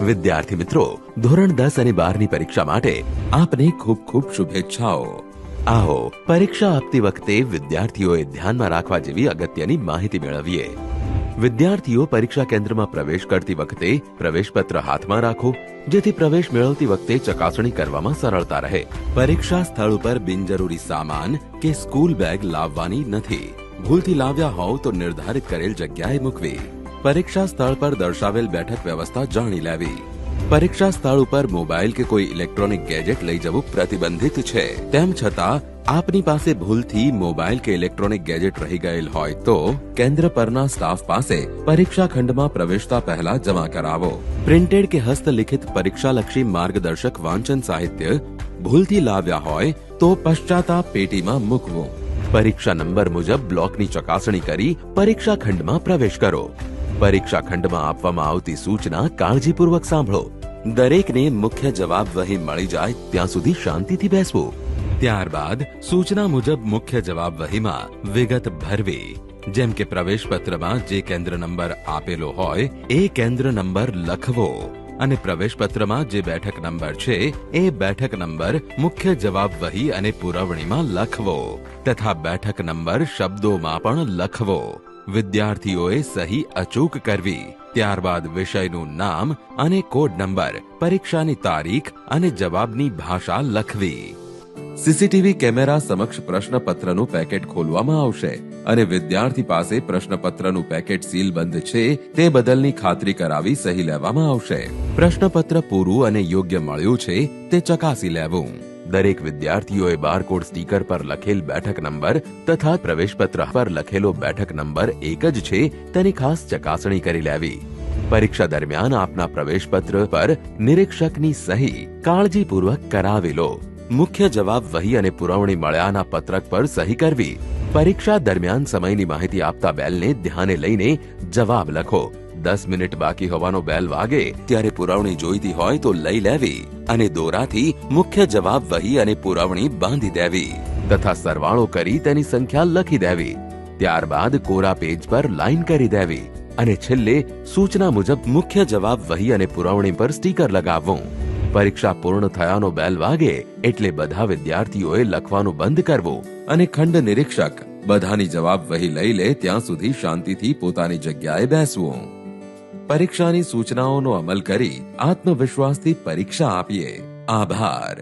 વિદ્યાર્થી મિત્રો, ધોરણ 10 અને 12ની પરીક્ષા માટે આપને ખૂબ ખૂબ શુભેચ્છાઓ। આવો પરીક્ષા આપતી વખતે વિદ્યાર્થીઓએ ધ્યાનમાં રાખવા જેવી અગત્યની માહિતી મેળવીએ। વિદ્યાર્થીઓ પરીક્ષા કેન્દ્રમાં પ્રવેશ કરતી વખતે પ્રવેશપત્ર હાથમાં રાખો, જેથી પ્રવેશ મેળવતી વખતે ચકાસણી કરવામાં સરળતા રહે। પરીક્ષા સ્થળ ઉપર બિનજરૂરી સામાન કે સ્કૂલ બેગ લાવવાની નથી। ભૂલથી લાવ્યા હોવ તો નિર્ધારિત કરેલ જગ્યાએ મૂકવી। પરીક્ષા સ્થળ પર દર્શાવેલ બેઠક વ્યવસ્થા જાણી લેવી। પરીક્ષા સ્થળ ઉપર મોબાઈલ કે કોઈ ઇલેક્ટ્રોનિક ગેજેટ લઈ જવું પ્રતિબંધિત છે। તેમ છતાં આપની પાસે ભૂલથી મોબાઈલ કે ઇલેક્ટ્રોનિક ગેજેટ રહી ગયેલ હોય તો કેન્દ્ર પરના સ્ટાફ પાસે પરીક્ષા ખંડમાં પ્રવેશતા પહેલા જમા કરાવો। પ્રિન્ટેડ કે હસ્તલિખિત પરીક્ષાલક્ષી માર્ગદર્શક વાંચન સાહિત્ય ભૂલથી લાવ્યા હોય તો પશ્ચાતાપ પેટીમાં મૂકવું। પરીક્ષા નંબર મુજબ બ્લોકની ચકાસણી કરી પરીક્ષા ખંડમાં પ્રવેશ કરો। પરીક્ષા ખંડમાં આપવામાં આવતી સૂચના કાળજીપૂર્વક સાંભળો। દરેકને મુખ્ય જવાબ વહી મળી જાય ત્યાં સુધી શાંતિથી બેસવું। ત્યારબાદ સૂચના મુજબ મુખ્ય જવાબ વહીમાં વિગત ભરવી। જેમ કે પ્રવેશ પત્રમાં જે કેન્દ્ર નંબર આપેલો હોય એ કેન્દ્ર નંબર લખવો અને પ્રવેશ પત્રમાં જે બેઠક નંબર છે એ બેઠક નંબર મુખ્ય જવાબ વહી અને પુરવણીમાં લખવો તથા બેઠક નંબર શબ્દોમાં પણ લખવો। વિદ્યાર્થીઓએ સહી અચૂક કરવી। ત્યારબાદ વિષયનું નામ અને કોડ નંબર, પરીક્ષાની તારીખ અને જવાબની ભાષા લખવી। સીસીટીવી કેમેરા સમક્ષ પ્રશ્નપત્રનું પેકેટ ખોલવામાં આવશે અને વિદ્યાર્થી પાસે પ્રશ્નપત્રનું પેકેટ સીલબંધ છે તે બદલની ખાતરી કરાવી સહી લેવામાં આવશે। પ્રશ્નપત્ર પૂરું અને યોગ્ય મળ્યું છે તે ચકાસી લેવું। દરેક વિદ્યાર્થીઓએ બારકોડ સ્ટીકર પર લખેલ બેઠક નંબર તથા પ્રવેશપત્ર પર લખેલો બેઠક નંબર એક જ છે તેની ખાસ ચકાસણી કરી લેવી। પરીક્ષા દરમિયાન આપના પ્રવેશપત્ર પર નિરીક્ષકની સહી કાળજીપૂર્વક કરાવી લો। મુખ્ય જવાબ વહી અને પુરવણી મળ્યાના પત્રક પર સહી કરવી। પરીક્ષા દરમિયાન સમયની માહિતી આપતા બેલને ધ્યાને લઈને જવાબ લખો। 10 મિનિટ બાકી હોવાનો બેલ વાગે ત્યારે પુરવણી જોઈતી હોય તો લઈ લેવી અને દોરાથી મુખ્ય જવાબ વહી અને પુરવણી બાંધી દેવી તથા સરવાળો કરી તેની સંખ્યા લખી દેવી। ત્યારબાદ કોરા પેજ પર લાઈન કરી દેવી અને છેલ્લે સૂચના મુજબ મુખ્ય જવાબ વહી અને પુરવણી પર સ્ટીકર લગાવવું। પરીક્ષા પૂર્ણ થયાનો બેલ વાગે એટલે બધા વિદ્યાર્થીઓએ લખવાનું બંધ કરવું અને ખંડ નિરીક્ષક બધાની જવાબ વહી લઈ લે ત્યાં સુધી શાંતિથી પોતાની જગ્યાએ બેસવું। પરીક્ષાની સૂચનાઓનો અમલ કરી આત્મવિશ્વાસથી પરીક્ષા આપીએ। આભાર।